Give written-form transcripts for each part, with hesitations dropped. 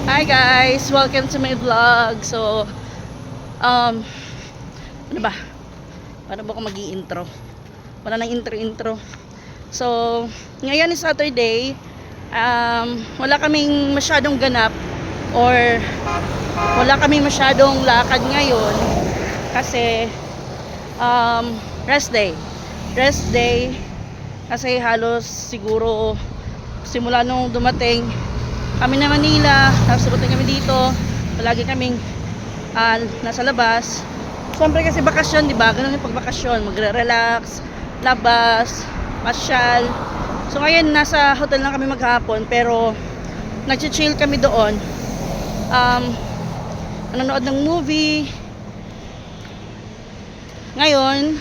Hi guys! Welcome to my vlog. So, ano ba? Paano ba ako mag-i-intro? Wala nang intro-intro. So, ngayon is Saturday. Wala kaming masyadong ganap or wala kaming masyadong lakad ngayon kasi rest day. Rest day kasi halos siguro simula nung dumating kami na Manila, tapos dumating kami dito, palagi kaming nasa labas. Siyempre kasi bakasyon, di ba? Ganun yung pagbakasyon, magre-relax, labas, pasyal. So ngayon nasa hotel lang kami maghapon, pero nag-chill kami doon. Nanonood ng movie. Ngayon,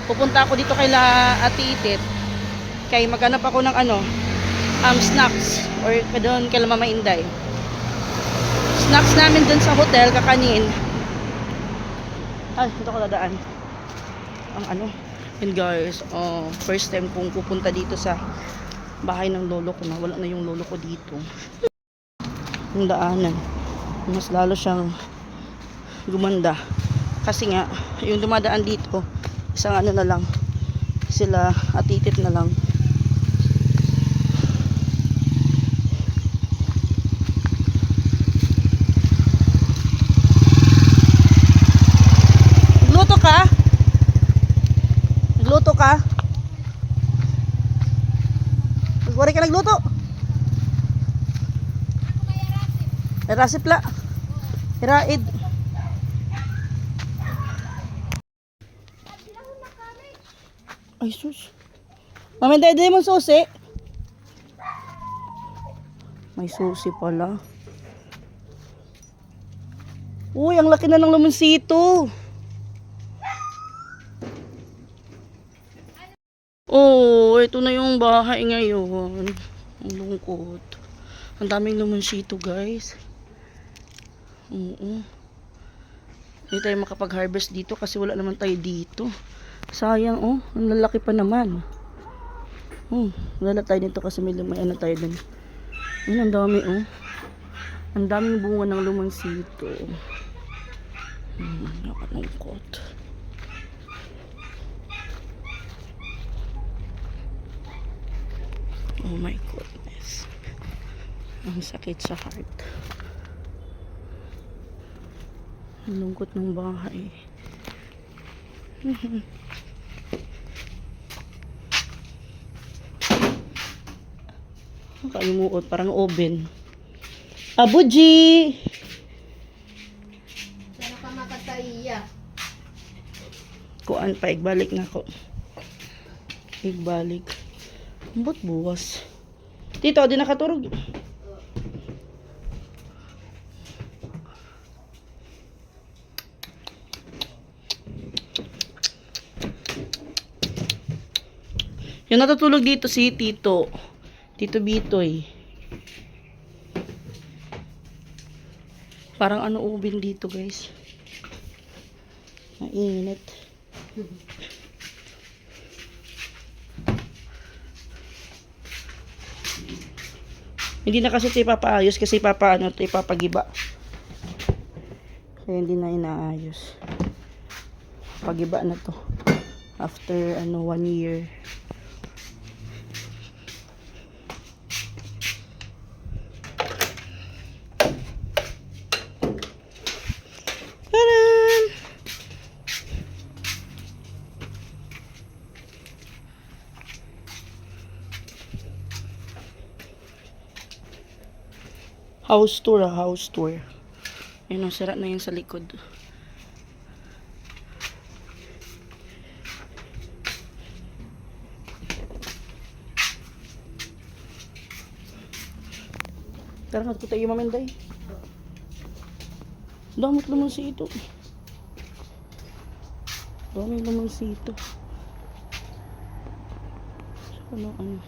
pupunta ako dito kay Ate Itit. Kay maghanap ako ng snacks or doon kay Mama Inday. Snacks namin doon sa hotel kakanin. Ay, dito ko dadaan. Yun guys, first time kong pupunta dito sa bahay ng lolo ko na. Wala na yung lolo ko dito. Yung daanan. Mas lalo siyang gumanda. Kasi nga, yung dumadaan dito, isang na lang. Sila atitit na lang. Nagluto ka? Nagwari ka nagluto? Rasip la. Hiraid. Ay sus. Mami, dede mo susi. May susi pala. Uy, ang laki na ng lumunsito. Oh, ito na yung bahay ngayon. Ang lungkot. Ang daming lumunsito, guys. Oo. Hindi tayo makapag-harvest dito kasi wala naman tayo dito. Sayang, oh. Ang lalaki pa naman. Wala tayo dito kasi may tayo dun. Yun, ang dami, oh. Ang daming bunga ng lumunsito. Nakalungkot. Oh my goodness. Ang sakit sa heart. Ang lungkot ng bahay. Kalimuot, parang oven. Abuji! Sana ka makataiya. Kuan pa, igbalik na ko. Igbalik. Ambot buwas. Tito, di nakaturog. Yung natutulog dito si Tito. Tito Bitoy. Parang oven dito, guys. Mainit. Hindi na kasi ito ipapaayos kasi ipapagiba. Kaya hindi na inaayos. Pagiba na to. After 1 year. Taran! House tour, house tour. Ayun, sira na yun sa likod. Tara, nagkita yung maminday. Damot naman si ito. Dami naman si ito. Ano.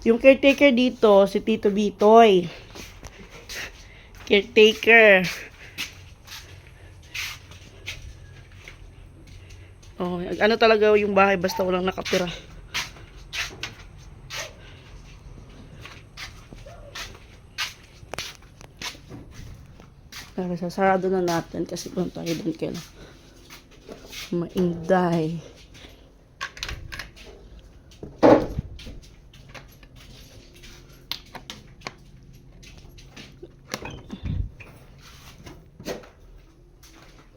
Yung caretaker dito, si Tito Bitoy. Caretaker. Oh, ano talaga yung bahay basta walang nakatira. Pero sasarado na natin kasi kung tayo dun kailan mainday.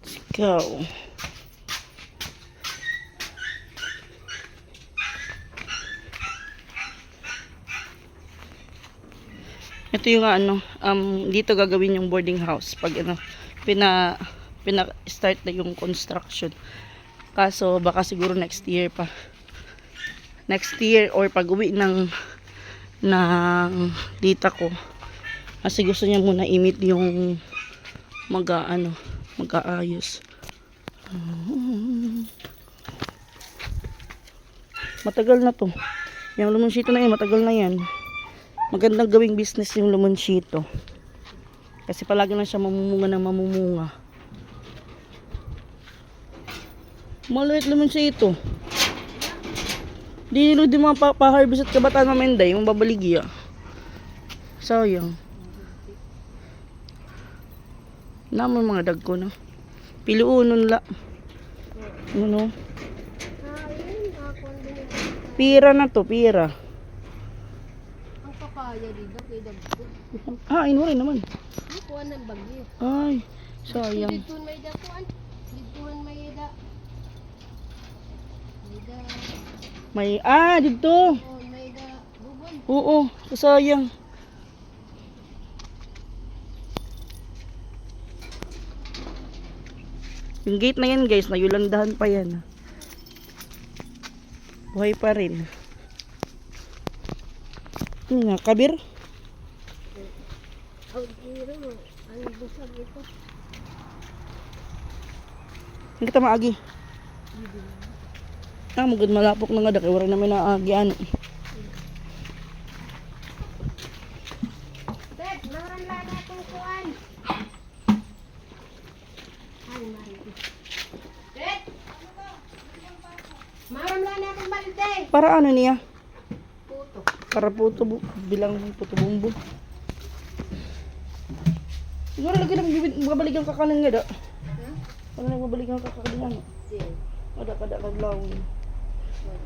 Let's go. Ito yung dito gagawin yung boarding house pag start na yung construction. Kaso baka siguro next year pa. Next year or pag uwi ng tita ko. Kasi gusto niya muna i-meet yung mag-aayos. Matagal na to. Yung Lumonsito na yan, matagal na yan. Magandang gawing business yung Lumonsito. Kasi palagi na siya mamumunga. Maliit Lumonsito. Di nilo di mga pa-harvest at kabataan maminday, yung babaligya. Sayang. Naman mga dag ko na. Piliunon la. Ano? Pira na to, pira. Ang papaya dito, kay dagko. Inurin naman. Kuha ng bagyo. Ay, sayang. Dito may dakuan. Dito may da. Dito. Oh, may da. Bubon. Oo, sayang. Yung gate na yan guys, nayulandahan pa yan. Buhay pa rin. Ano nga, kabir? Oh, dito mo. Ang busag ito. Hindi kita maagi. Magod malapok na nga da, kaya wala namin naagi ano. Dad, maran lang na itong kuan. Ay, maran. Dad! Maran lang na itong balde. Para ano niya? Puto. Para puto, bilang puto bumbo. Siguro lagi na magbabalik ang kakanan nga da. Ano na magbabalik ang kakanan? Ada kada kaglawin.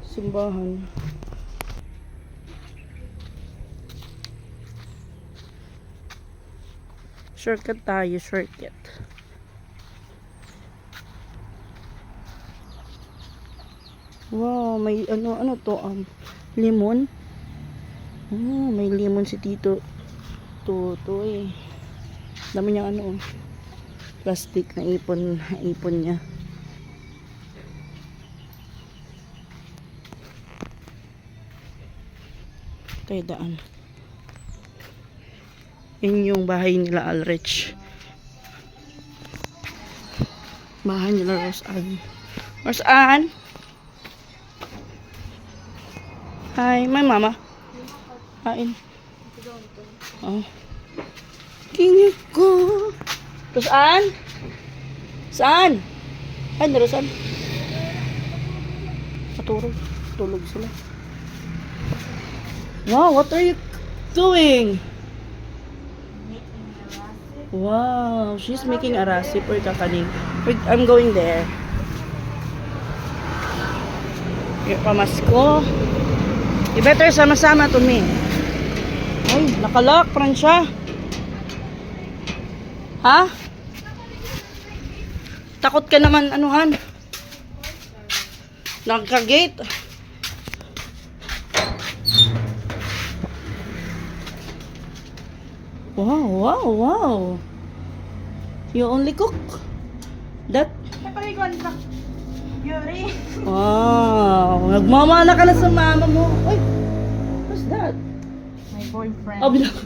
Simbahan. Shortcut tayo, shortcut. Wow, may ano to, limon. May limon si Tito. Tutoy. Dami niya plastic na ipon niya. Tayo daan. Yun yung bahay nila Alrich. Bahay nila Roseanne. Roseanne? Hi, my mama. Kain. Oh. Can you go? Roseanne? Saan? Ay, na Roseanne. Matulog. Tulog sila. Wow, what are you doing? Wow, she's making a recipe for kakaning. I'm going there. Yung pamasko. You better sama-sama to me. Ay, nakalock, Francia. Ha? Takot ka naman, anuhan? Nagka-gate. Wow. You only cook? That? Yuri. Wow. Nagmamana ka na sa mama mo. Uy, what's that? My boyfriend. Oh, bilang.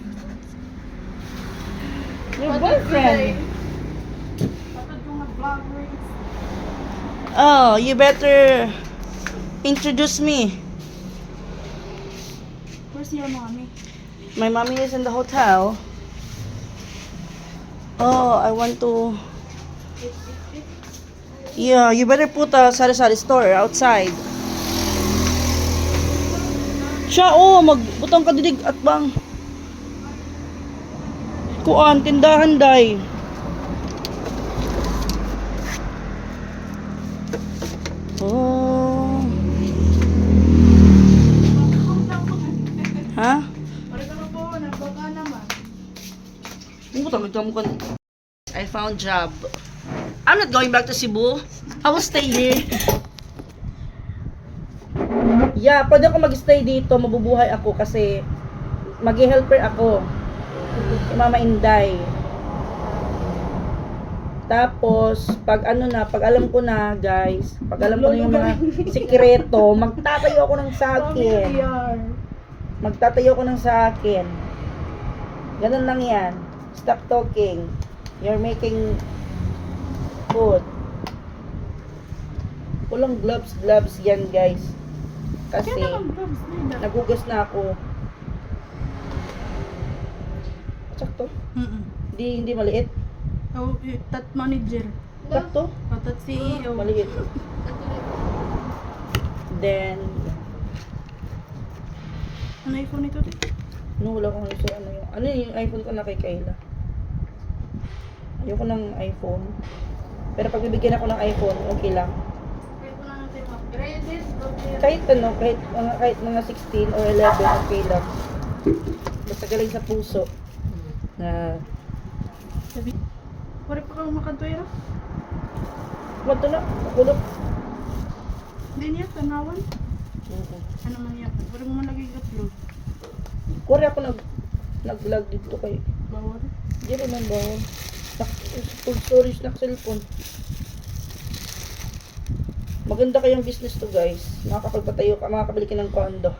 Your boyfriend. Oh, you better introduce me. Where's your mommy? My mommy is in the hotel. Oh, I want to... Yeah, you better put a sari-sari store outside. Siya, magbutang ka didig at bang. Kuan, tindahan day. Oh. Ha? I found job. I'm not going back to Cebu. I will stay here. Yeah, pwede ako mag-stay dito, mabubuhay ako kasi mag-helper ako. Kay Mama Inday. Tapos, pag alam ko na, guys, pag alam ko na yung mga sikreto, magtatayo ako ng sakin. Magtatayo ako ng sakin. Ganun lang yan. Stop talking. You're making food. Walang gloves yan, guys. Kasi, nagugas na ako. Sakto? Hindi maliit. Oh, tat manager. Sakto? Tat CEO. Maliit. Then, Ano iPhone ito? wala ko ngayon sa ano yung iPhone ko na kay Kayla. Ayoko ng iPhone. Pero pag bibigyan ako ng iPhone, okay lang. Kahit mga 16 or 11, okay lang. Basta galing sa puso. Na, Sabi, wala pa kang makadwera? kumanto na, nakulog. Hindi niya, tanawan. Ano man yan? Wala mo man lagi upload. Kuri ako nag-vlog dito kay, Bawal. hindi naman bawal. Full storage na cellphone. Maganda kayong business to, guys. Makakapagpatayo ka, makakabili ka ng condo.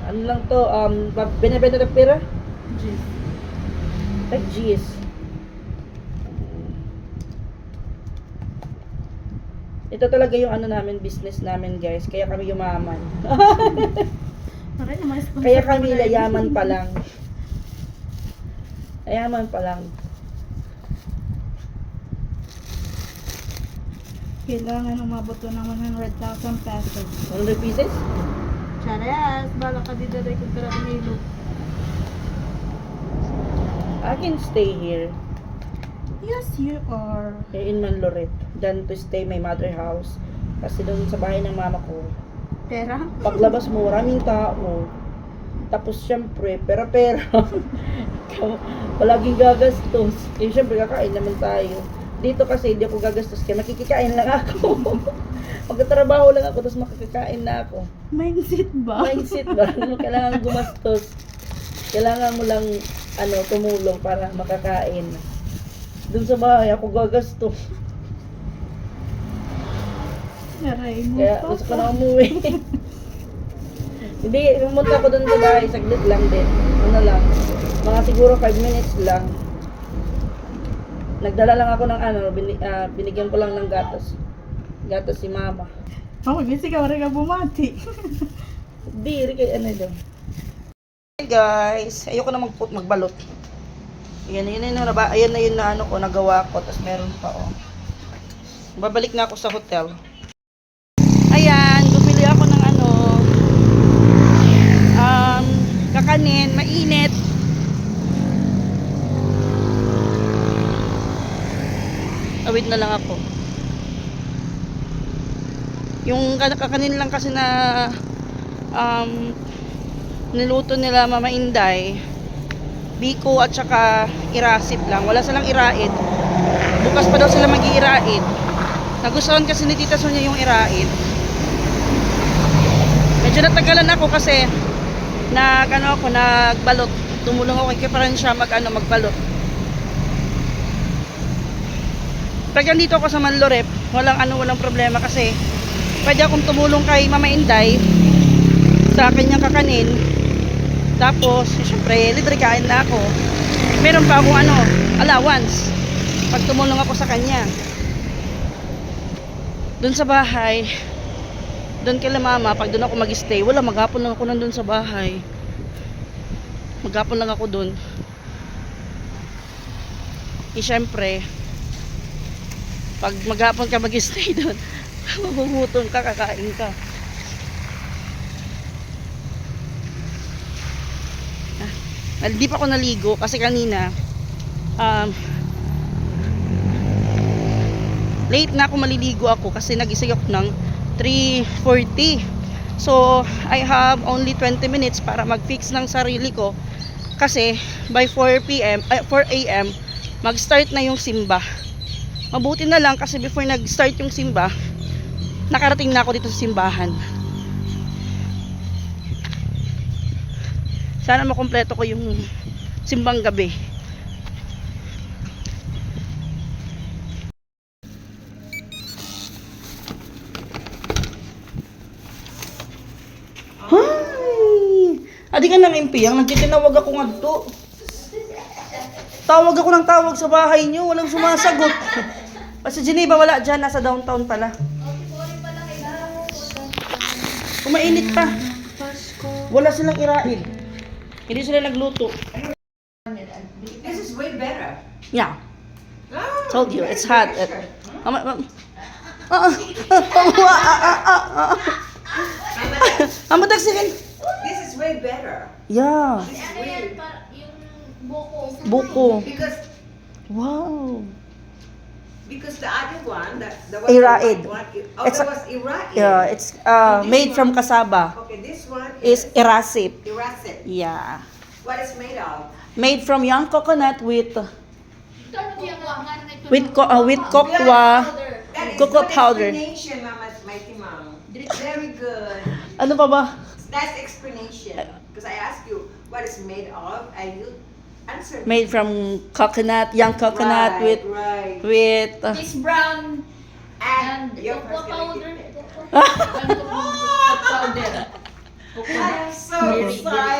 Ano lang to, binibenta ng pera? Jeez. Like G's. Ito talaga yung ano namin, business namin, guys. Kaya kami yumaman. Maray na may sponsor. Kaya kami yayaman pa lang. Yayaman pa lang. Kailangan umabot ko ng 100,000 pesos. 100 pieces? Charayas, bala ka dito rin kung tara hilo. I can stay here. Yes, you are. Here in Manloret. Than to stay my mother house. Kasi doon sa bahay ng mama ko, Pera? paglabas mo, maraming tao. Tapos syempre, pera-pera. Palaging gagastos. Eh syempre, kakain naman tayo. Dito kasi hindi ako gagastos kaya makikikain lang ako. Magtatrabaho lang ako, tapos makikikain na ako. Mindset ba? Mindset ba? Ano, kailangan gumastos. Kailangan mo lang tumulong para makakain. Doon sa bahay, ako gagastos. Aray mo Kaya pa. gusto ko na umuwi. Hindi, pumunta ko doon sa bahay, saglit lang din. Ano lang, mga siguro 5 minutes lang. Nagdala lang ako ng binigyan ko lang ng gatas. Gatas si mama. Oh, busy ka, wala ka bumati. Hindi, kay doon. Hey guys, ayoko na magbalot. Ayan na yun na ko, nagawa ko. Tapos meron pa, oh. Babalik na ako sa hotel. Ayan, bumili ako ng kakanin, mainit. Awit na lang ako. Yung kakanin lang kasi na niluto nila Mama Inday, biko at saka irasip lang. Wala silang iraid. Bukas pa daw sila mag-iiraid. Nagustuhan kasi ni Tita Sonia yung iraid. Medyo natagalan ako kasi nagbalot. Tumulong ako kay Francia magbalot. Pag nandito ako sa Manloret, walang problema kasi pwede akong tumulong kay Mama Inday sa kanyang kakanin. Tapos, syempre, libre kain na ako. Meron pa akong allowance pag tumulong ako sa kanya. Doon sa bahay, doon kay mama, pag doon ako mag-stay, maghapon lang ako nandun sa bahay. Maghapon lang ako doon. Eh, syempre, pag maghapon ka mag-stay doon, magugutom ka, kakain ka. Hindi pa ako naligo kasi kanina late na ako, maliligo ako kasi nagising ako ng 3:40. So, I have only 20 minutes para mag-fix ng sarili ko kasi by 4 a.m. mag-start na yung simba. Mabuti na lang kasi before nag-start yung simba, nakarating na ako dito sa simbahan. Sana makumpleto ko yung simbang gabi. Hi! Adi ka nang impiyang, nagtitinawag ako nga dito. Tawag ako ng tawag sa bahay niyo, walang sumasagot. Sa Geneva wala dyan, nasa downtown pala. Kumainit pa. Wala silang irain. Hindi sila nagluto. This is way better. Yeah, Ah, told you, it's hot. Amo taksikin. This is way better. Yeah, Ano yan, yung buko. buko. Because Wow. the other one, the one Iraid. oh, It's that a- was Iraid. Yeah, it's made from cassava. Okay, this one Is irasip. Irasip. Yeah. What is made of? Made from young coconut with Ito ano yung wangan na ito? with cocoa. That is Cocoa good powder. explanation, Mama's Mighty Mom. Very good. Ano pa ba? That's explanation. Because I asked you what is made of, and you answered. Made from coconut, young coconut right, right. with This brown And and your cocoa first powder. gonna Cocoa powder. I'm so excited.